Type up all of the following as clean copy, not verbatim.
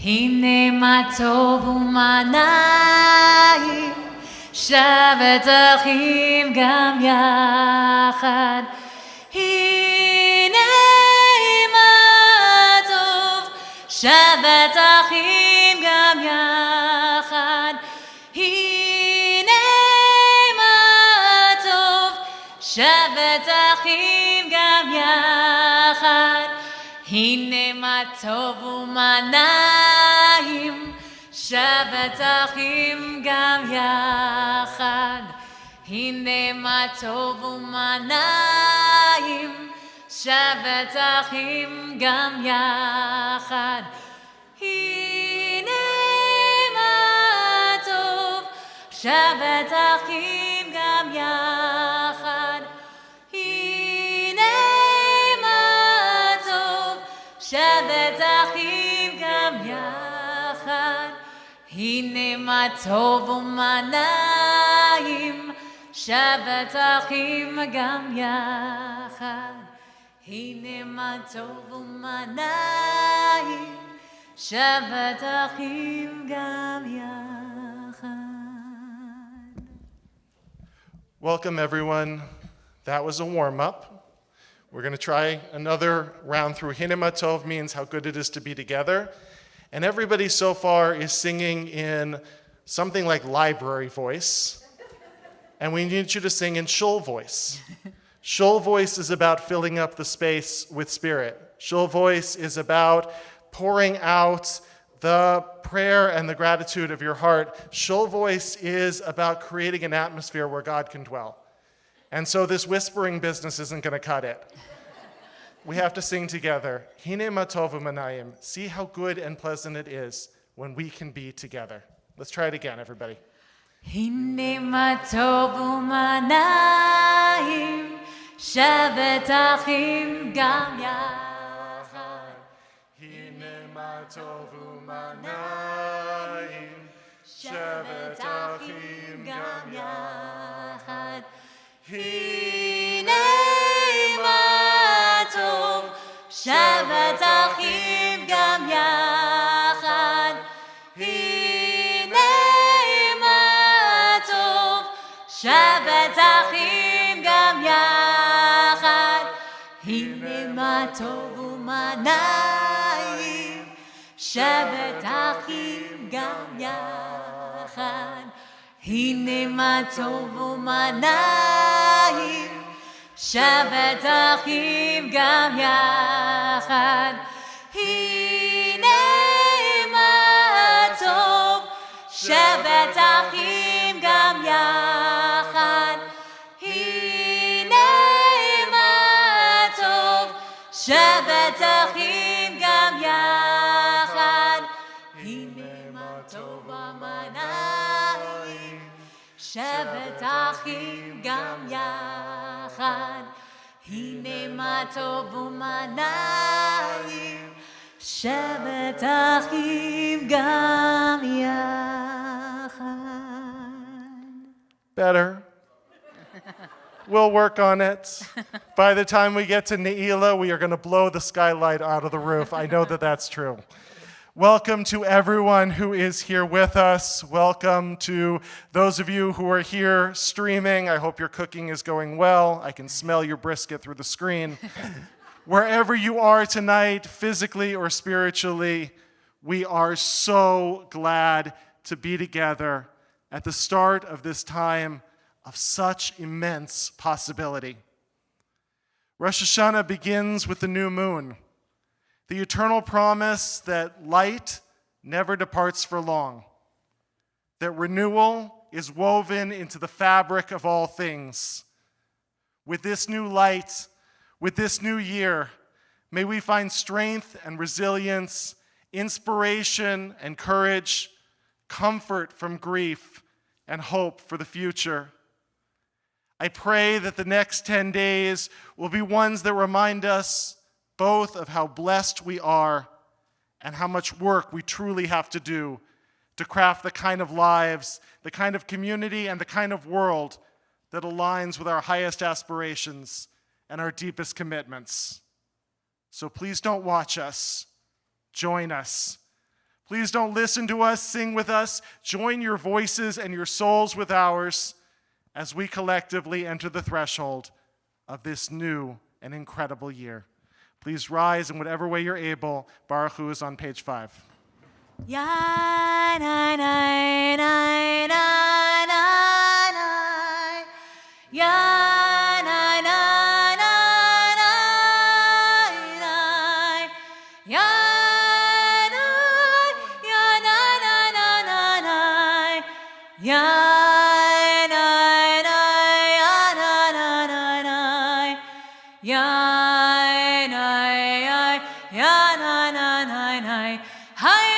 הנה מה טוב ומה נעים, שבת אחים גם יחד. הנה מה טוב, שבת אחים גם יחד. הנה מה טוב, שבת אחים גם יחד. הנה מה טוב ומה נעים, שבת אחים גם יחד. הנה מה טוב ומה נעים, שבת אחים גם יחד. הנה מה טוב, שבת אחים גם יחד. הנה מה טוב, שבת אחים גם יחד. הנה מה טוב ומה נעים, שבת אחים גם יחד. הנה מה טוב ומה נעים, שבת אחים גם יחד. Welcome everyone. That was a warm-up. We're going to try another round through. Hine ma tov means how good it is to be together. And everybody so far is singing in something like library voice. And we need you to sing in shul voice. Shul voice is about filling up the space with spirit. Shul voice is about pouring out the prayer and the gratitude of your heart. Shul voice is about creating an atmosphere where God can dwell. And so this whispering business isn't going to cut it. We have to sing together. Hine ma tov u'manayim. See how good and pleasant it is when we can be together. Let's try it again, everybody. הנה מה טוב ומה נעים, שבת אחים גם יחד. הנה מה טוב ומה נעים, שבת אחים גם יחד. הנה מה טוב, שבת אחים גם יחד. הנה מה טוב, שבת אחים גם יחד. הנה מה טוב ומה נעים, שבת אחים גם יחד. הנה מה טוב ומה נעים, שבת אחים גם יחד. הנה מה טוב, שבת אחים גם יחד. הנה מה טוב, שבת אחים גם יחד. הנה מה טוב ומה נעים, שבת אחים גם יחד. הנה מה טוב ומה נעים, שבת אחים גם יחד. Better. We'll work on it. By the time we get to Ne'ilah, we are going to blow the skylight out of the roof. I know that that's true. Welcome to everyone who is here with us. Welcome to those of you who are here streaming. I hope your cooking is going well. I can smell your brisket through the screen. Wherever you are tonight, physically or spiritually, we are so glad to be together at the start of this time of such immense possibility. Rosh Hashana begins with the new moon, the eternal promise that light never departs for long, that renewal is woven into the fabric of all things. With this new light, with this new year, may we find strength and resilience, inspiration and courage, comfort from grief, and hope for the future. I pray that the next 10 days will be ones that remind us both of how blessed we are and how much work we truly have to do to craft the kind of lives, the kind of community, and the kind of world that aligns with our highest aspirations and our deepest commitments. So please don't watch us. Join us. Please don't listen to us, sing with us. Join your voices and your souls with ours as we collectively enter the threshold of this new and incredible year. Please rise in whatever way you're able. Baruch Hu is on page 5. Ya na na na na na na. Ya na na na na na. Ya na ya na na na na na. Ya na na ya na na na na. Ya na ya ya na na na na. Hi.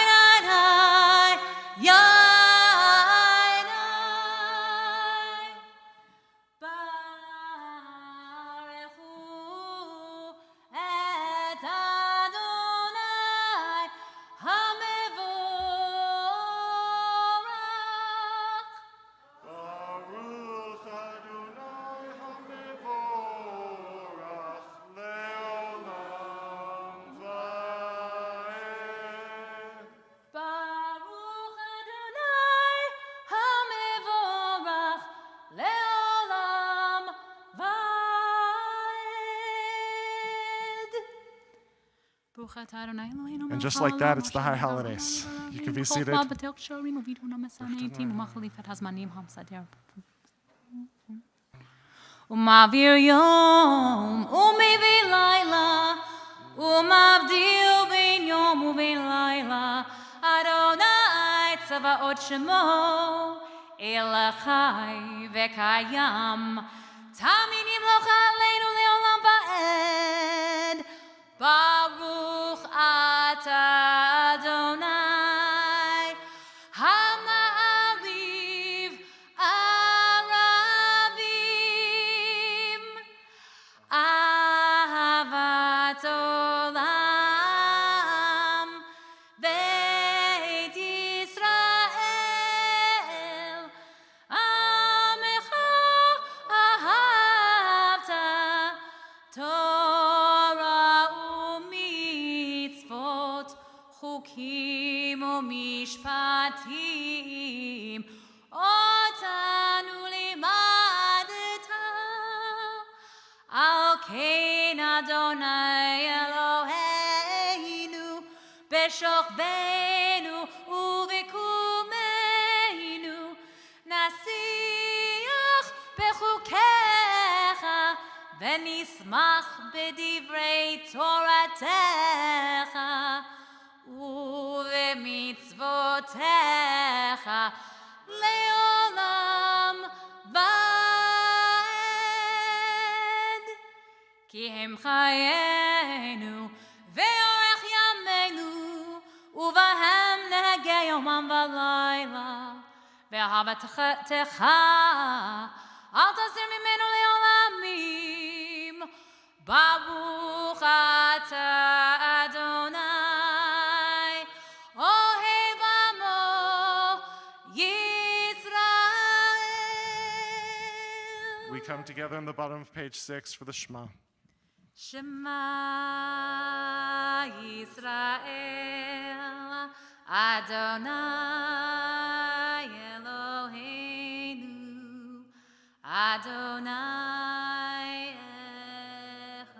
And just like that, it's the high holidays. You can be seated. Umavir yom, umavir laila, umavdil ben yom uben laila, Adonai tzavaot shemo, elachai vekayam, taminim locha aleinu leolam va'ed, Baruch ata Adonai, Hama'ariv Aravim, Ahavat Olam, Beit Yisrael, Amecha ahavta, Torah u'mitzvot, Chukim u'mishpatim, Otanu limadeta, Al kein Adonai Eloheinu, B'shokbeinu u'v'kumeinu, Nasiach b'chukecha, V'nismach b'divrei Toratecha, u'v'mitzvotecha, le'olam va'ed. Ki hem chayenu, ve'orech yameinu, u'vahem nehege yomam v'layla, ve'ahavatcha, al tasir mimenu le'olamim, Baruch ata Adonai, Ohev amo Yisrael. We come together on the bottom of page 6 for the Shema. Shema Yisrael, Adonai Eloheinu, Adonai Echad.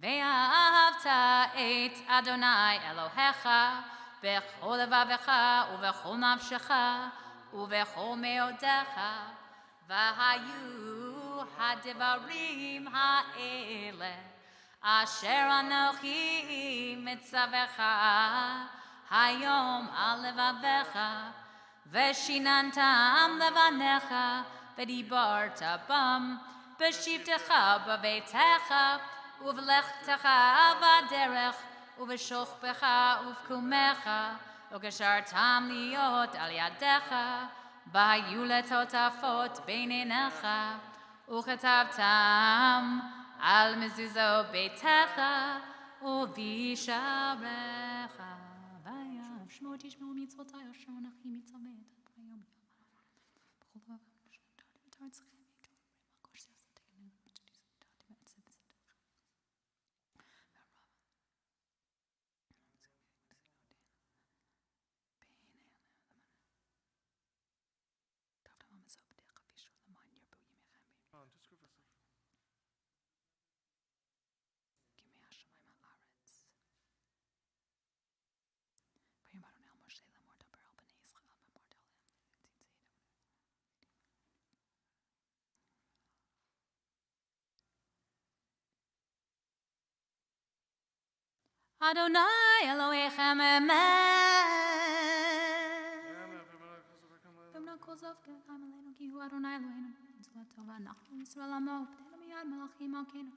Ve'ahavta et Adonai Elohecha, bechol levavecha, uvechol nafshecha, uvechol meodecha, v'hayu hadivarim ha'ele, asher anochi mitzavecha, hayom al levavecha, v'shinantam levanecha, v'dibarta bam, b'shivtecha b'veitecha, uv'lechtecha v'derech, uv'shochbecha uv'kumecha, ug'shartam liot al yadecha, v'hayu letotafot beinenecha, u'chetavtam al mezuzo beitecha, uv'isharecha, v'yav shmo tishmo mitzvotai asher anachi mitzavet v'yom Adonai Elohechem Emet. V'mnakosov k'etam aleinu ki hu Adonai Eloheinu b'mitzvot tova nachnu Yisrael amo b'tenu miyad melachim alkeinu.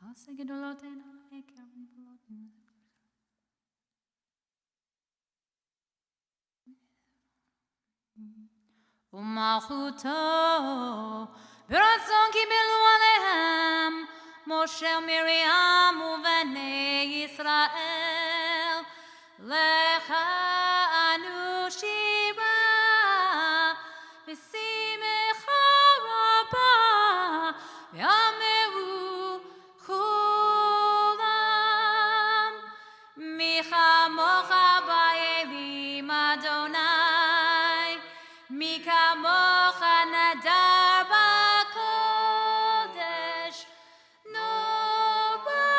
Hase gedolotenu le'eker v'nipolotenu. U'malchuto b'ratzon kibelu alehem Moshe u'Miriam u'bnei Yisrael lecha anu shira v'simecha rabah v'yameru chulam michamocha ba'elim Adonai mikamocha nadar b'kodesh nora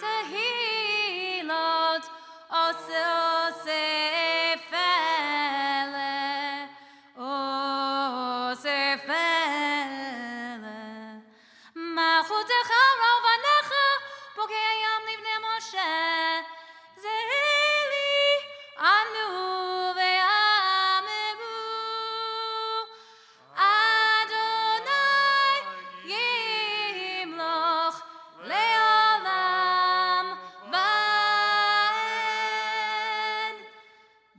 tehilot osefele malchutecha rovanecha b'kayam livnei Moshe zeheli anu ve'ameru Adonai yimloch le'olam va'ed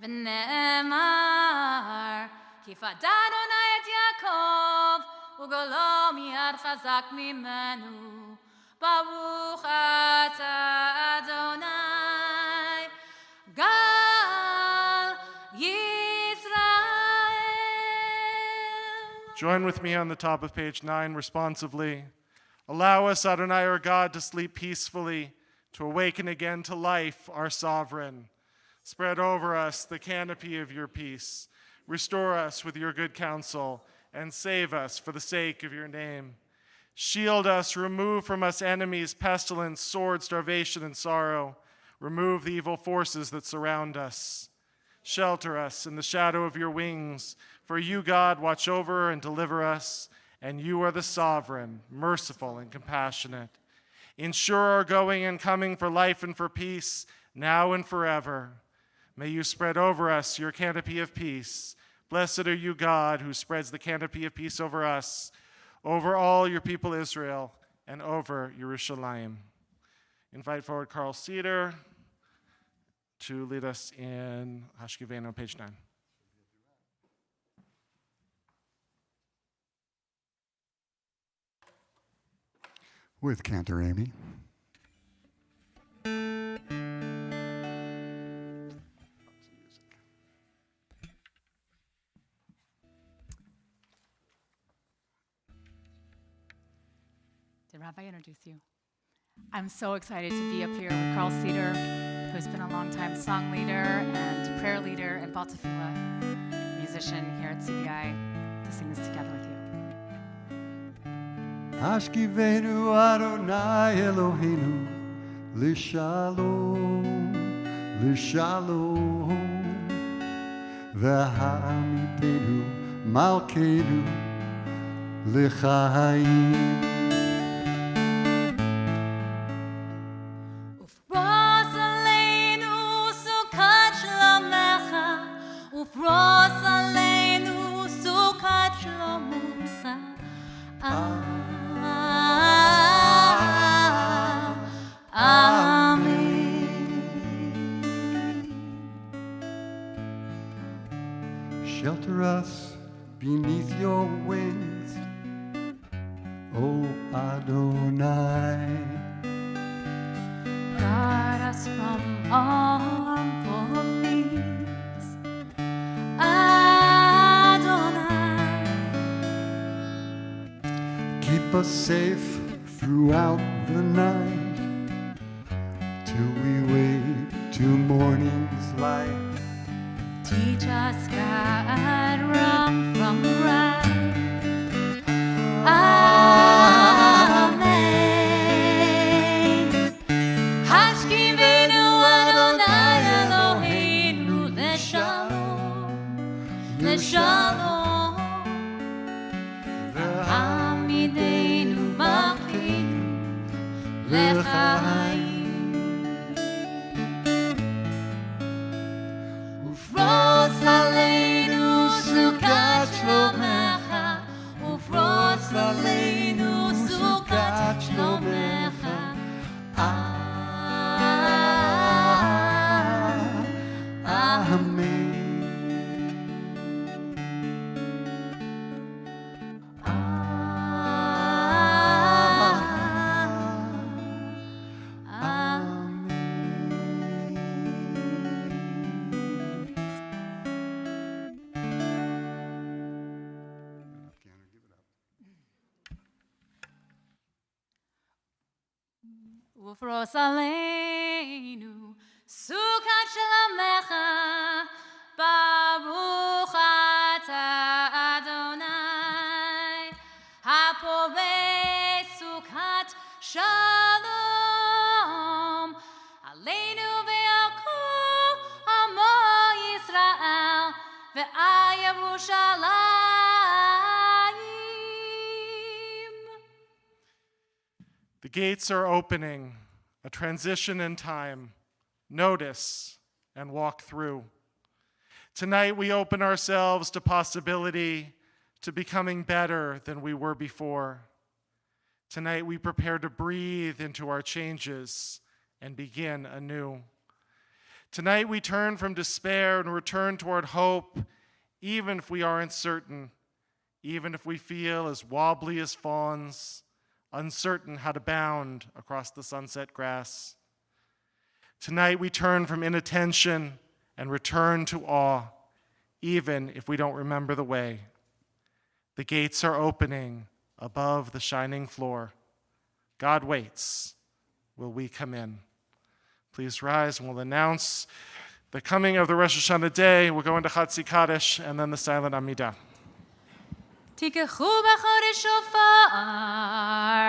v'ne'emar kifad Adonai et Yaakov ugolo miyad chazak mimenu baruch ata Adonai gal Yisrael. Join with me on the top of page 9 responsively. Allow us, Adonai our God, to sleep peacefully, to awaken again to life, our sovereign. Spread over us the canopy of your peace. Restore us with your good counsel, and save us for the sake of your name. Shield us, remove from us enemies, pestilence, sword, starvation, and sorrow. Remove the evil forces that surround us. Shelter us in the shadow of your wings, for you, God, watch over and deliver us, and you are the sovereign, merciful, and compassionate. Ensure our going and coming for life and for peace, now and forever. May you spread over us your canopy of peace. Blessed are you, God, who spreads the canopy of peace over us, over all your people Israel, and over Yerushalayim. Invite forward Carl Cedar to lead us in Hashkivenu on page 9. With Cantor Amy. Did Rabbi introduce you? I'm so excited to be up here with Carl Cedar, who's been a longtime song leader and prayer leader and Baal Tefillah musician here at CBI, to sing this together with you. Hashkivenu Adonai Eloheinu L'shalom, L'shalom V'hamidenu Malkeinu L'chaim. Ufros aleinu sukat shlomecha, ufros aleinu sukat shlomecha. Shelter us beneath your wings, O Adonai. Guard us from harmful things, Adonai. Keep us safe throughout the night, till we wake to morning's light. Teach us, God, wrong from right. Amen. Hashkivenu Adonai Eloheinu L'shalom, L'shalom. V'hamidenu Malkeinu ופרוס עלינו סוכת שלומך, ברוך אתה אדוני, הפורש סוכת שלום עלינו ועל כל עמו ישראל ועל ירושלים. The gates are opening, a transition in time. Notice and walk through. Tonight we open ourselves to possibility, to becoming better than we were before. Tonight we prepare to breathe into our changes and begin anew. Tonight we turn from despair and return toward hope, even if we are uncertain, even if we feel as wobbly as fawns, uncertain how to bound across the sunset grass. Tonight we turn from inattention and return to awe, even if we don't remember the way. The gates are opening above the shining floor. God waits. Will we come in? Please rise and we'll announce the coming of the Rosh Hashana day. We'll go into Chatzi Kaddish and then the silent Amidah. תיקחו בחודש שופר,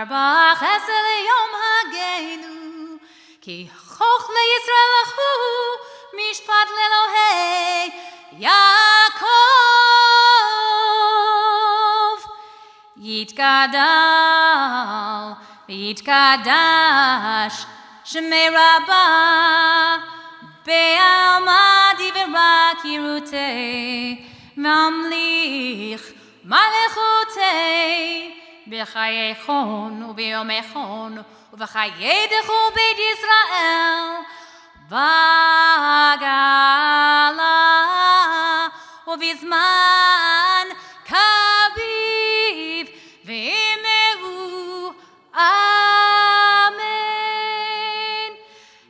בחסד ליום הגנו, כי חוך לישראל לכו, משפט לאלוהי יעקב. יתגדל ויתקדש שמי רבה, בעלמא דברך ירותי, ממליך מלכותי, בחייכון וביומכון ובחיי דכו בית ישראל, בגאלה ובזמן קריב, ואמרו אמן.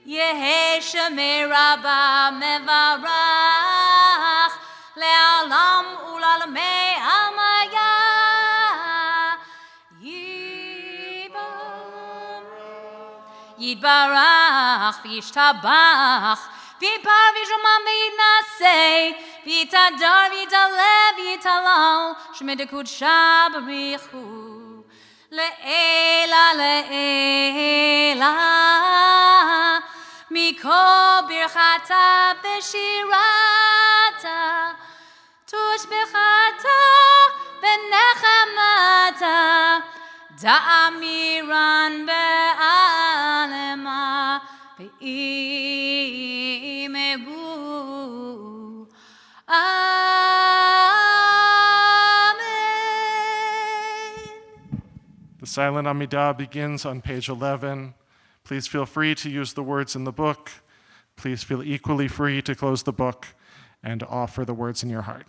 יהי שמי רבה מברך, לעולם ולעולמי עלמיה. יתברך וישתבח, ויפר וישומם ויתנשא, ויתהדר ויתעלה ויתהלל, שמי דקודשה בריחו, לעילא לעילא, מכל ברכתה ושירתה, תושבחתה ונחמתה, דאמירן בעלמא ואימרו amen. The silent Amidah begins on page 11. Please feel free to use the words in the book. Please feel equally free to close the book and offer the words in your heart.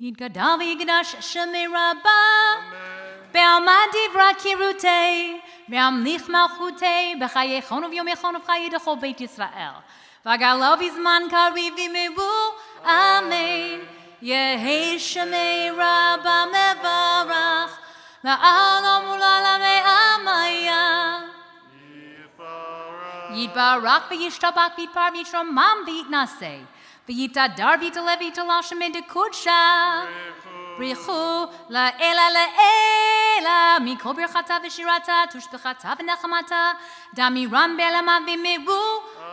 Yidgadal v'yigdash shemei Rabba Be'alma divra kirutei Ve'amlich malchutei B'chayechon u'vyomechon u'v'chayedecho Beit Yisrael V'agalav izman kariv v'meru Amen Yehi shemei Rabba mevarach La'alam u'la'lamei amaya Yidbarach v'yishtabach v'yitpar v'yitramam v'yitnasei V'yitadar v'yitalev v'yitalashem edekudsha Brichu la'ela Mikol birchata v'shirata Tushbechata v'nechamata Damiram be'elama v'meru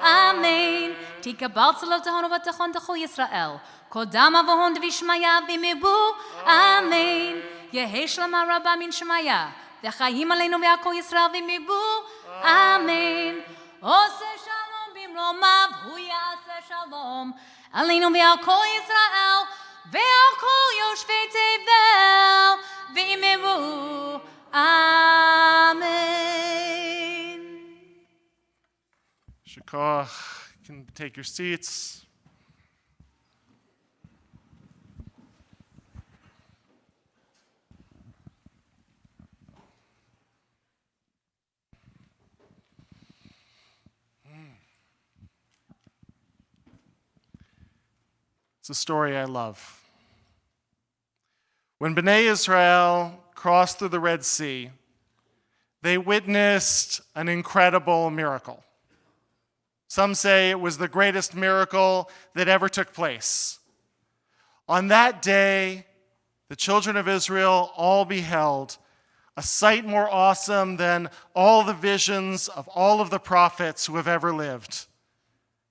Amen Tikabal tzalot tehonu v'techon techol Yisrael Kol dama v'hon v'shmaya v'meru Amen Yehi shlama rabba min shmaya V'chayim aleinu v'akol Yisrael v'meru Amen Ose shalom b'mromav Hu ya'aseh shalom Aleinu ve'al kol Yisrael, ve'al kol yoshvei tevel, ve'imeru. Amen. Shikoch, you can take your seats. It's a story I love. When Bnei Israel crossed through the Red Sea, they witnessed an incredible miracle. Some say it was the greatest miracle that ever took place. On that day, the children of Israel all beheld a sight more awesome than all the visions of all of the prophets who have ever lived.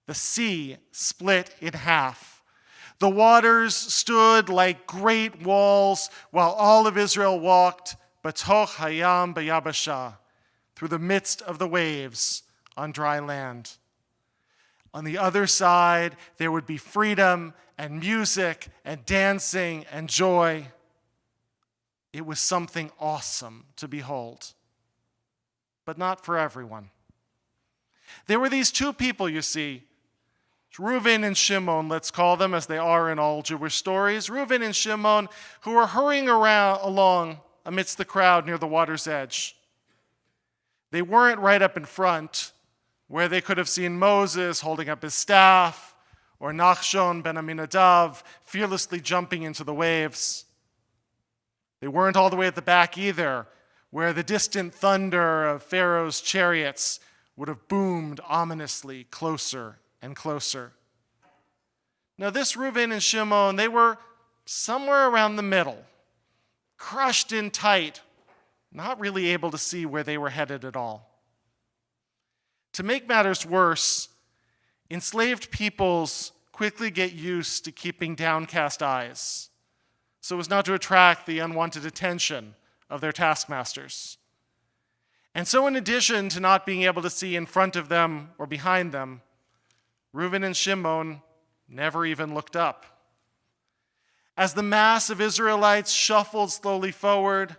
The sea split in half. The waters stood like great walls while all of Israel walked batoch hayam b'yabasha, through the midst of the waves on dry land. On the other side, there would be freedom and music and dancing and joy. It was something awesome to behold, but not for everyone. There were these two people, you see, Reuven and Shimon, let's call them, as they are in all Jewish stories. Reuven and Shimon, who were hurrying along amidst the crowd near the water's edge. They weren't right up in front, where they could have seen Moses holding up his staff, or Nachshon ben Aminadav fearlessly jumping into the waves. They weren't all the way at the back either, where the distant thunder of Pharaoh's chariots would have boomed ominously closer and closer. Now this Reuven and Shimon, they were somewhere around the middle, crushed in tight, not really able to see where they were headed at all. To make matters worse, enslaved peoples quickly get used to keeping downcast eyes, so as not to attract the unwanted attention of their taskmasters. And so in addition to not being able to see in front of them or behind them, Reuven and Shimon never even looked up. As the mass of Israelites shuffled slowly forward,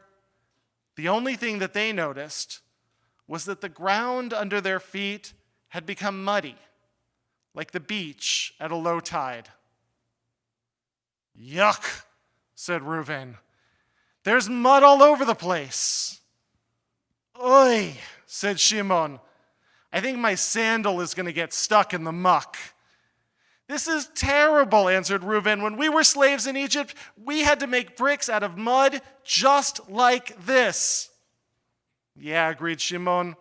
the only thing that they noticed was that the ground under their feet had become muddy, like the beach at a low tide. Yuck, said Reuven. There's mud all over the place. Oy, said Shimon. I think my sandal is going to get stuck in the muck. This is terrible, answered Reuven. When we were slaves in Egypt, we had to make bricks out of mud just like this. Yeah, agreed Shimon.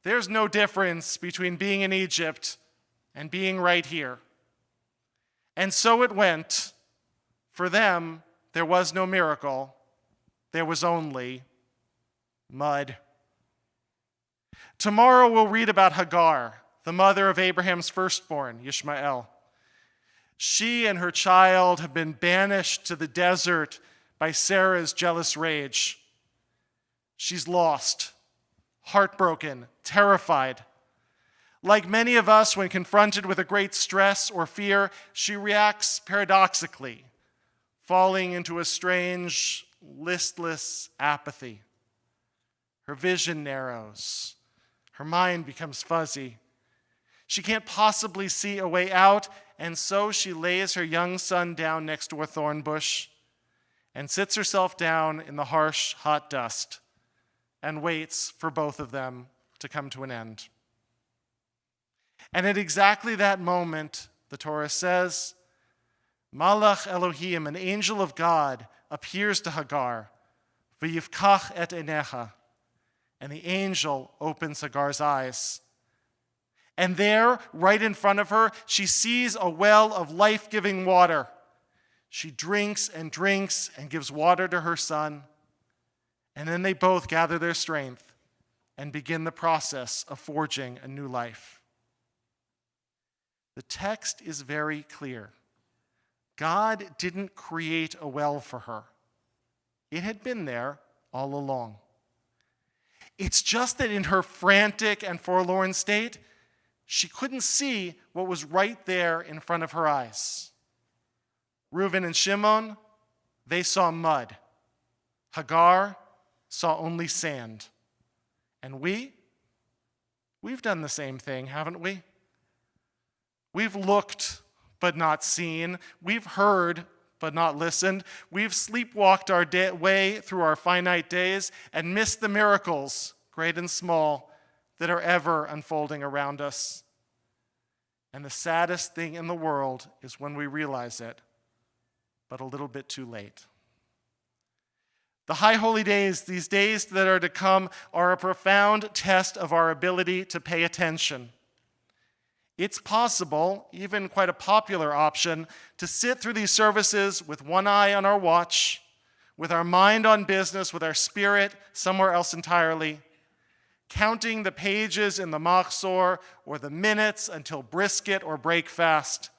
There's no difference between being in Egypt and being right here. And so it went. For them, there was no miracle. There was only mud. Tomorrow we'll read about Hagar, the mother of Abraham's firstborn, Ishmael. She and her child have been banished to the desert by Sarah's jealous rage. She's lost, heartbroken, terrified. Like many of us, when confronted with a great stress or fear, she reacts paradoxically, falling into a strange, listless apathy. Her vision narrows. Her mind becomes fuzzy. She can't possibly see a way out, and so she lays her young son down next to a thorn bush and sits herself down in the harsh, hot dust and waits for both of them to come to an end. And at exactly that moment, the Torah says, Malach Elohim, an angel of God, appears to Hagar, v'yifkach et einecha, and the angel opens Hagar's eyes. And there, right in front of her, she sees a well of life-giving water. She drinks and gives water to her son, and then they both gather their strength and begin the process of forging a new life. The text is very clear. God didn't create a well for her. It had been there all along. It's just that in her frantic and forlorn state, she couldn't see what was right there in front of her eyes. Reuben and Shimon, they saw mud. Hagar saw only sand. And we've done the same thing, haven't we? We've looked but not seen. We've heard but not listened. We've sleepwalked our way through our finite days and missed the miracles, great and small, that are ever unfolding around us. And the saddest thing in the world is when we realize it, but a little bit too late. The high holy days, these days that are to come, are a profound test of our ability to pay attention. It's possible, even quite a popular option, to sit through these services with one eye on our watch, with our mind on business, with our spirit somewhere else entirely, counting the pages in the machzor or the minutes until brisket or break fast.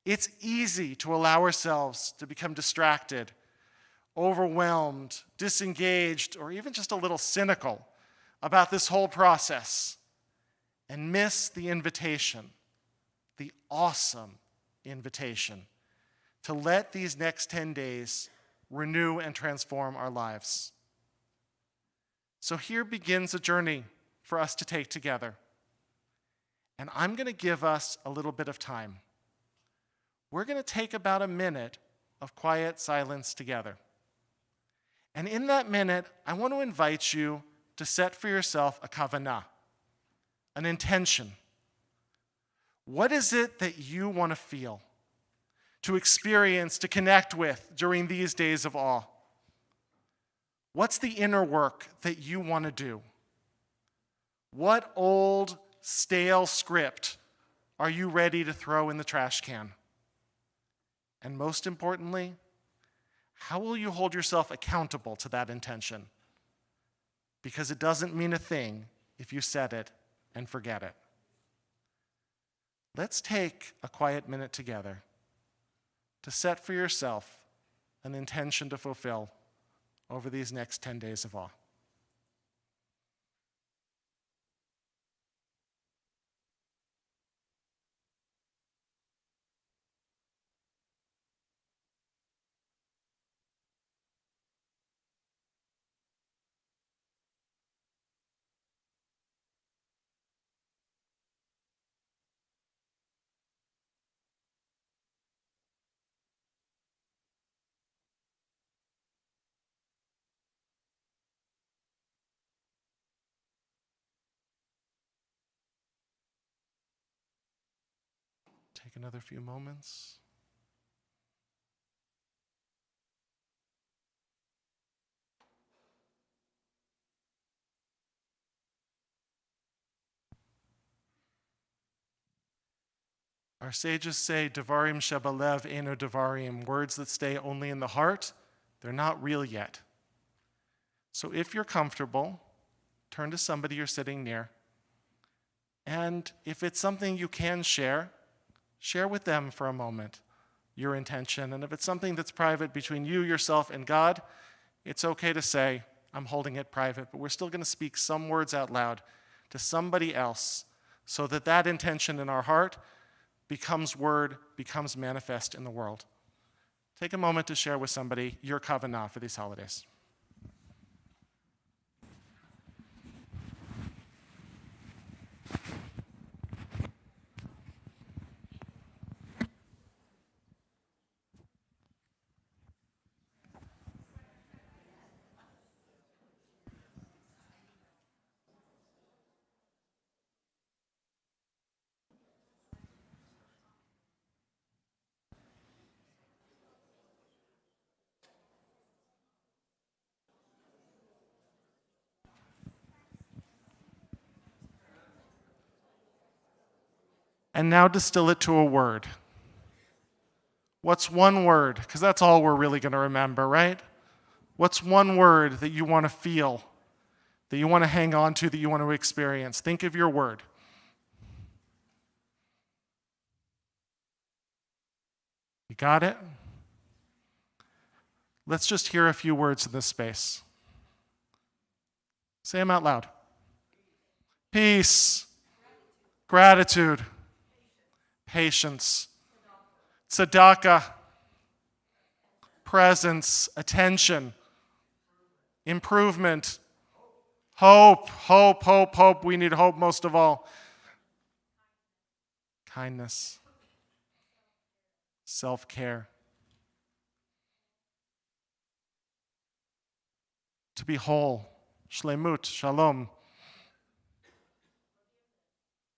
It's easy to allow ourselves to become distracted, overwhelmed, disengaged, or even just a little cynical about this whole process, and miss the invitation, the awesome invitation, to let these next 10 days renew and transform our lives. So here begins a journey for us to take together. And I'm going to give us a little bit of time. We're going to take about a minute of quiet silence together. And in that minute, I want to invite you to set for yourself a kavanah, an intention. What is it that you want to feel, to experience, to connect with during these days of awe? What's the inner work that you want to do? What old, stale script are you ready to throw in the trash can? And most importantly, how will you hold yourself accountable to that intention? Because it doesn't mean a thing if you set it and forget it. Let's take a quiet minute together to set for yourself an intention to fulfill over these next 10 days of awe. Take another few moments. Our sages say, Devarim shebalev eno devarim, words that stay only in the heart, they're not real yet. So if you're comfortable, turn to somebody you're sitting near, and if it's something you can share with them for a moment your intention. And if it's something that's private between you, yourself, and God, it's okay to say, I'm holding it private, but we're still going to speak some words out loud to somebody else so that that intention in our heart becomes word, becomes manifest in the world. Take a moment to share with somebody your kavanah for these holidays. And now distill it to a word. What's one word? Because that's all we're really going to remember, right? What's one word that you want to feel, that you want to hang on to, that you want to experience? Think of your word. You got it? Let's just hear a few words in this space. Say them out loud. Peace, gratitude, patience, tzedakah, presence, attention, improvement, hope. We need hope most of all. Kindness, self-care. To be whole, shlemut, shalom,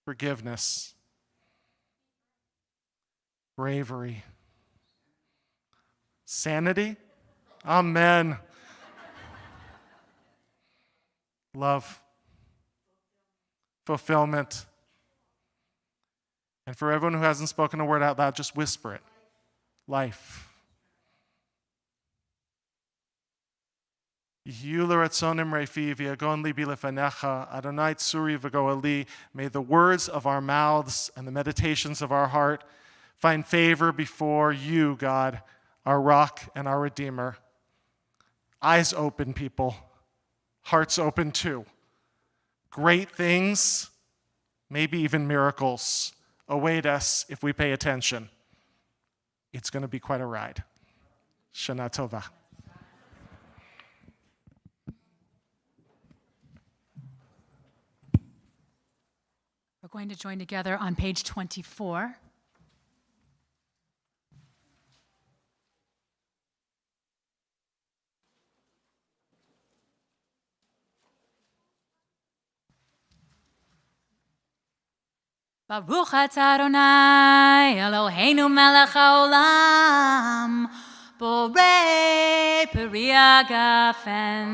forgiveness, bravery, sanity, amen, love, fulfillment. And for everyone who hasn't spoken a word out loud, just whisper it. Life. May the words of our mouths and the meditations of our heart find favor before you, God, our rock and our Redeemer. Eyes open, people. Hearts open too. Great things, maybe even miracles, await us if we pay attention. It's going to be quite a ride. Shana Tova. We're going to join together on page 24. Baruch atah Adonai, Eloheinu melech haolam, borei peri hagafen.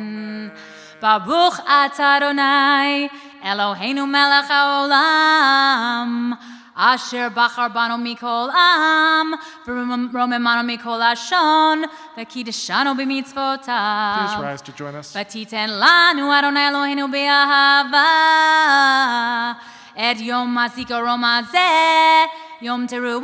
Baruch atah Adonai, Eloheinu melech haolam, asher bachar banu mikol am, v'romemanu mikol hashon, v'kiddushanu b'mitzvotav. Please rise to join us. V'titen lanu Adonai Eloheinu be'ahava, et yom hazikaron hazeh, yom teruah,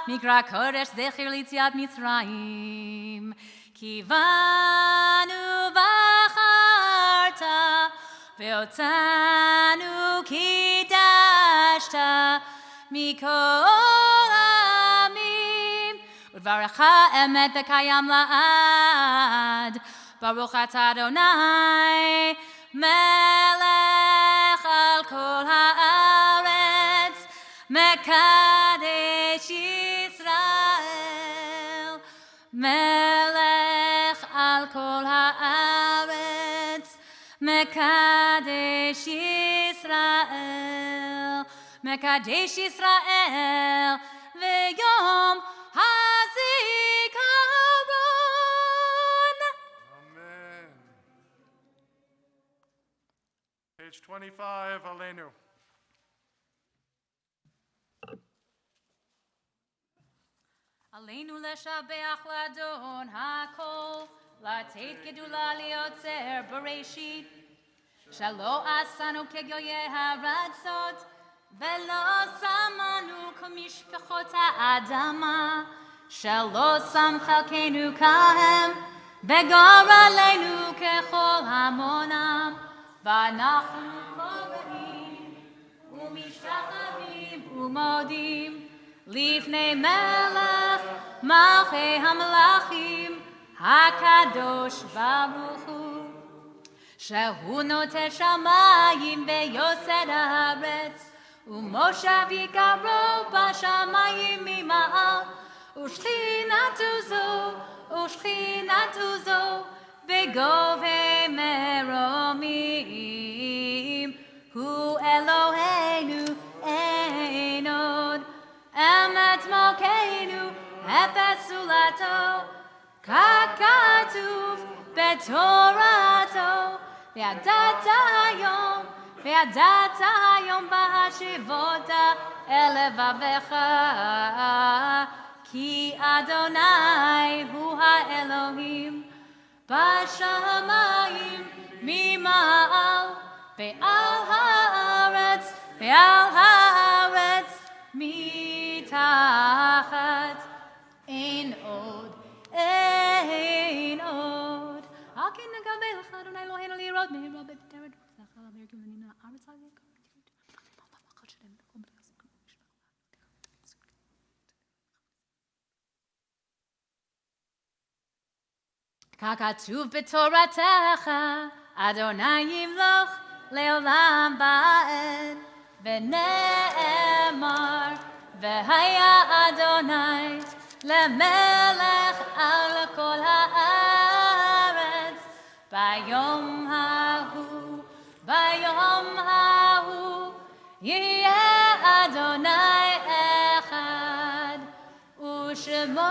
mikra kodesh zecher l'yetziat Mitzrayim. Kivanu v'acharta, ve'otanu kidashta, mikol amim, udvarecha emet v'kayam la'ad. Baruch atah Adonai, melech al kol haaretz, mekadesh Yisrael, melech al kol haaretz, mekadesh Yisrael, mekadesh Yisrael, v'yom hazikaron. Amen. Page 25, Aleinu. עלינו לשבח לאדון הכל, לתת גדולה ליוצר בראשית, שלא עשנו כגויי הארצות, ולא שמנו כמשפחות האדמה, שלא שם חלקנו כהם, וגורלנו ככל המונם, ואנחנו קוראים ומשתחווים ומודים לפני מלך מלכי המלכים הקדוש ברוך הוא, שהוא נוטה שמיים ויוסד הארץ, ומושב יקרו בשמיים ממעל, ושכינתו זו בגובה מרומים, הוא אלוהינו אין עוד, אמת מלכנו אפס זולתו, כך כתוב בתורתו, וידעת היום בהשיבות אל לבבך, כי אדוני הוא האלוהים בשמיים ממעל, ועל הארץ מתחת, אין עוד. על כן נגבה לך אדוני אלוהינו לראות מהרה בטרם לך להרכיב לנינה הארץ הזאת. כך כתוב בתורתך, אדוני ימלוך לעולם ועד, ונאמר, והיה אדוני למלך על כל הארץ, ביום ההוא יהיה אדוני אחד, ושמו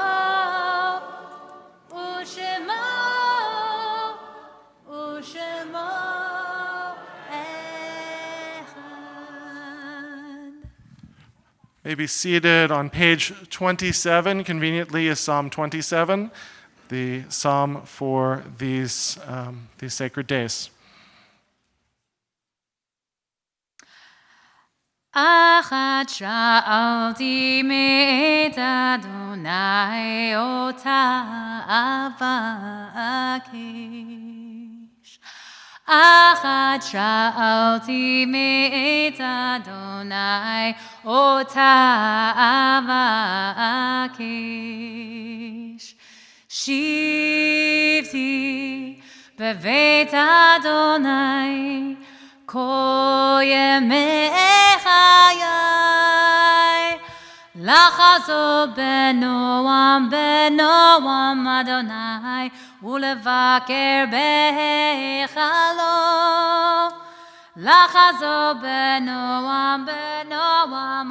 May be seated. On page 27, conveniently, is Psalm 27, the psalm for these sacred days. אחת שאלתי מאת אדוני אותה אבקש. אחת שאלתי מאת אדוני אותה אבקש. שבתי בבית אדוני כל ימי חיי, לחזור בנועם אדוני, ולבקר בהיכלו. לחזור בנועם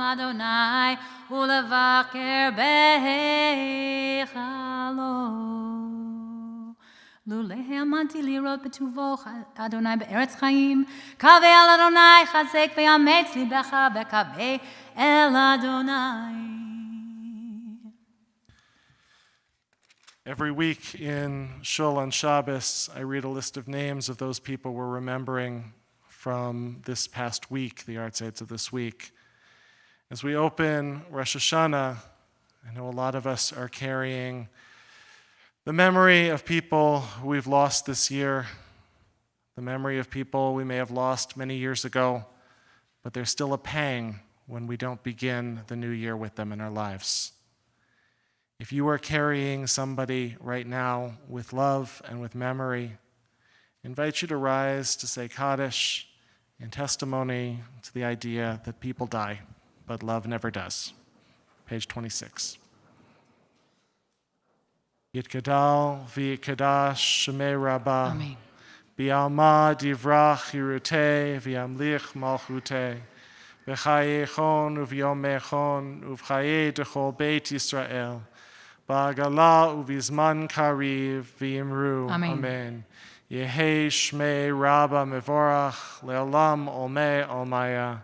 אדוני, ולבקר בהיכלו. לולא האמנתי לראות בטובו אדוני בארץ חיים, קווה אל אדוני חזק ויאמץ ליבך וקווה אל אדוני. Every week in Shul on Shabbos, I read a list of names of those people we're remembering from this past week, the Artzates of this week. As we open Rosh Hashana, I know a lot of us are carrying the memory of people we've lost this year, the memory of people we may have lost many years ago, but there's still a pang when we don't begin the new year with them in our lives. If you are carrying somebody right now with love and with memory, I invite you to rise to say Kaddish in testimony to the idea that people die, but love never does. Page 26. Yitgadal v'yikadash shemei Rabba. Amen. Bi'alma divrach yirutei v'yamlich malchutei. V'chayechon uv'yomechon uv'chayei dechol Beit Yisrael. Ba'agala uv'izman kariv v'yimru. Amen. Amen. Yehei shmei Rabba mevorach le'olam olmei olmaya.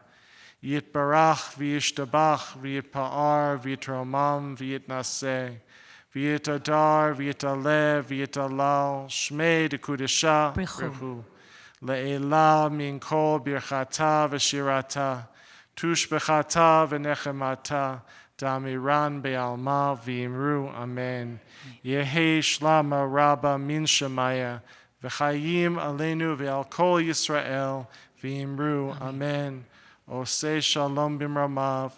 Yitbarach v'yishtabach v'yitpa'ar v'yitromam v'yitnaseh v'yitadar v'yitalev v'yitalal shmei dekudesha brichu le'ela min kol birchata v'shirata tushbechata v'nechemata damiran be'alma v'imru amen yehi shlama rabba min shemaya v'chayim aleinu ve'al kol Yisrael v'imru amen. Oseh shalom bimramav,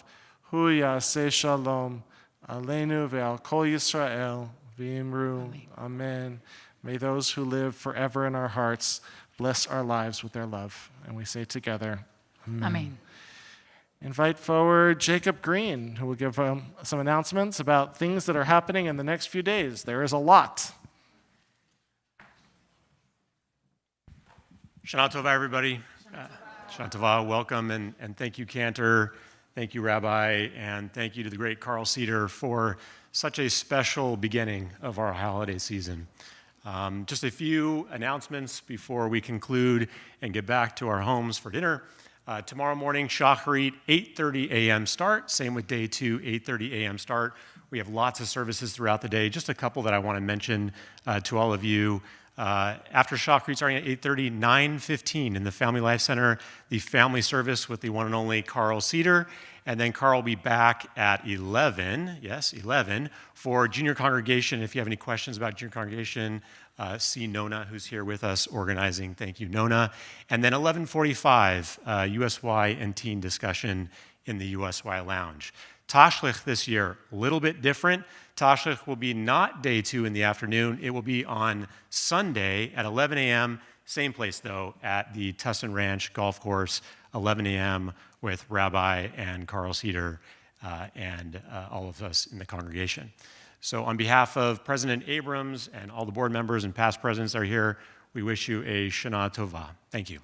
hu yaseh shalom, aleinu ve'al kol Yisrael, v'imru, amen. May those who live forever in our hearts bless our lives with their love. And we say together, amen. Amen. Invite forward Jacob Green, who will give some announcements about things that are happening in the next few days. There is a lot. Shana Tova, everybody. Shana Tova, welcome, and thank you, Cantor. Thank you, Rabbi, and thank you to the great Carl Cedar for such a special beginning of our holiday season. Just a few announcements before we conclude and get back to our homes for dinner. Tomorrow morning, Shacharit, 8:30 a.m. start. Same with day 2, 8:30 a.m. start. We have lots of services throughout the day. Just a couple that I want to mention to all of you. After Shacharit starting at 8:30, 9:15 in the Family Life Center, the family service with the one and only Carl Cedar. And then Carl will be back at 11, yes, 11, for junior congregation. If you have any questions about junior congregation, see Nona, who's here with us organizing. Thank you, Nona. And then 11:45, USY and teen discussion in the USY Lounge. Tashlich this year, a little bit different. Tashlich will be not day 2 in the afternoon. It will be on Sunday at 11 a.m., same place though, at the Tustin Ranch Golf Course, 11 a.m. with Rabbi and Carl Cedar and all of us in the congregation. So on behalf of President Abrams and all the board members and past presidents that are here, we wish you a Shana Tova. Thank you.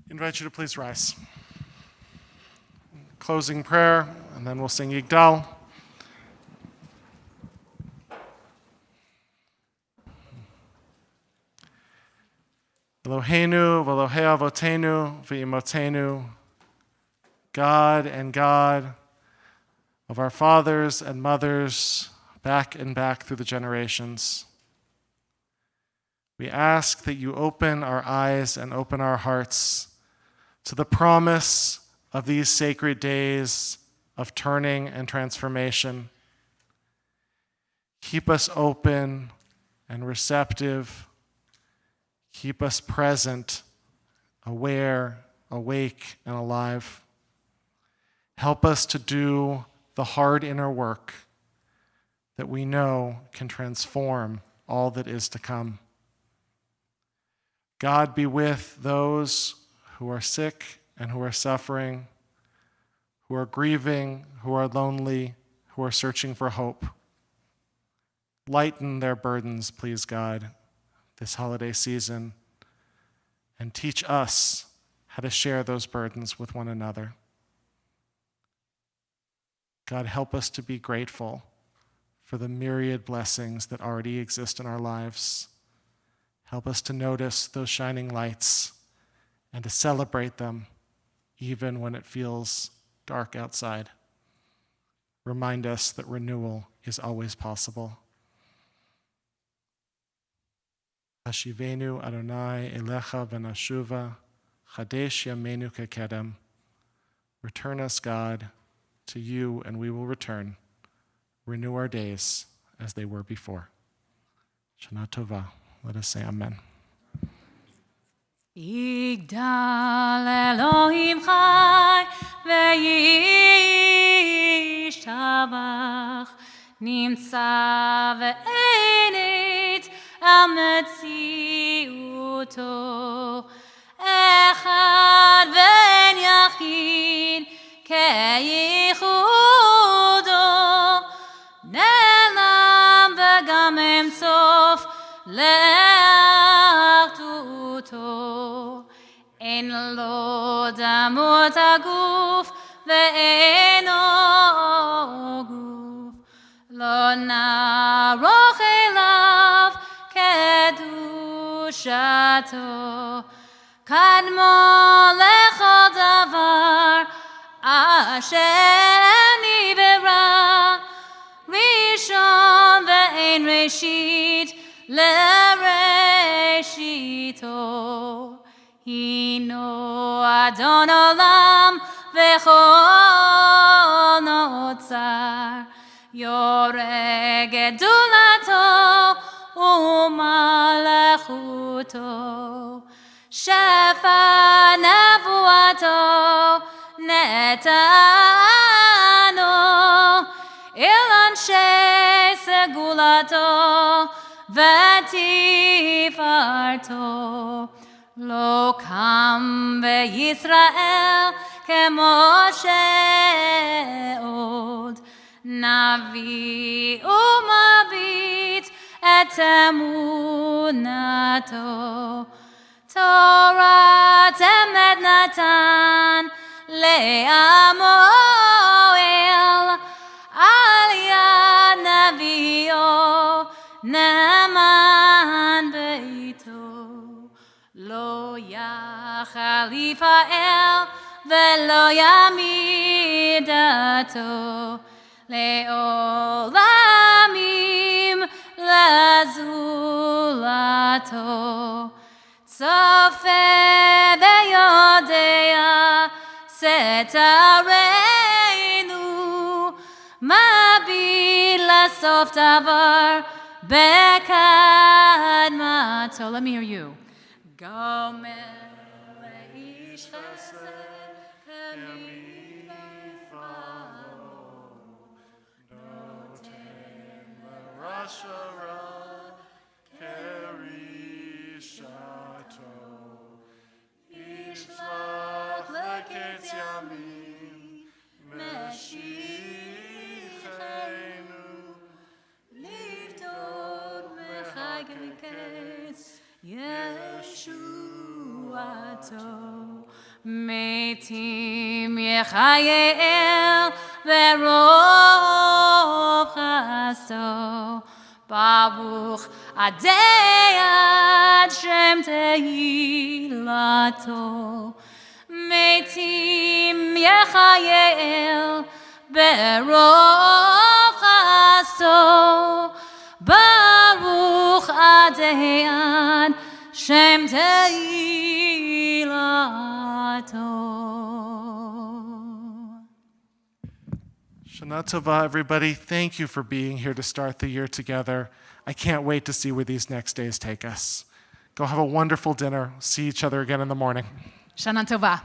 Invite you to please rise. Closing prayer, and then we'll sing Yigdal. Eloheinu v'Elohei avotenu v'imotenu, God and God of our fathers and mothers, back and back through the generations. We ask that you open our eyes and open our hearts to the promise of these sacred days of turning and transformation. Keep us open and receptive. Keep us present, aware, awake, and alive. Help us to do the hard inner work that we know can transform all that is to come. God be with those who are sick and who are suffering, who are grieving, who are lonely, who are searching for hope. Lighten their burdens, please, God, this holiday season, and teach us how to share those burdens with one another. God, help us to be grateful for the myriad blessings that already exist in our lives. Help us to notice those shining lights and to celebrate them even when it feels dark outside. Remind us that renewal is always possible. Hashivenu Adonai Elecha v'nashuva, Chadesh Yameinu kekedem. Return us, God, to you, and we will return. Renew our days as they were before. Shana Tova. Let us say amen. Yigdal Elohim chai ve'yishtabach nimtza ve'enit al metziuto echad ve'en yachid ke'yichudo ne'elam ve'gam em sof le'achtuto en lo damot haguf ve'eno guf lo naroch elav קדושתו, קדמו לכל דבר אשר נברא, ראשון ואין ראשית לראשיתו. הינו אדון עולם וכל נוצר, יורה גדולתו ומלכותו, שפע נבואתו נתנו, אל אנשי סגולתו ותפארתו. לא קם בישראל כמו שעוד, נביא ומביט את אמונתו. תורת אמת נתן לעמו אל, על יד נביאו נאמן ביתו. לא יחליף האל ולא יעמיד דתו, לעולמים לזולתו. צופה ויודע סתרנו, מביט לסוף דבר בקדמתו. Let me hear you. גומר לאיש חסד כמפעלו, נותן לרשע רע כרשעתו, ישלח לקץ ימים משיחנו, לפדות מחי מקץ ישועתו. מתים יחייל ברוב חסדו, ברוך עדי עד שם תהילתו. מתים יחייל ברוב חסדו, ברוך עדי עד שם תהילתו. Shana Tova, everybody. Thank you for being here to start the year together. I can't wait to see where these next days take us. Go have a wonderful dinner. See each other again in the morning. Shana Tova.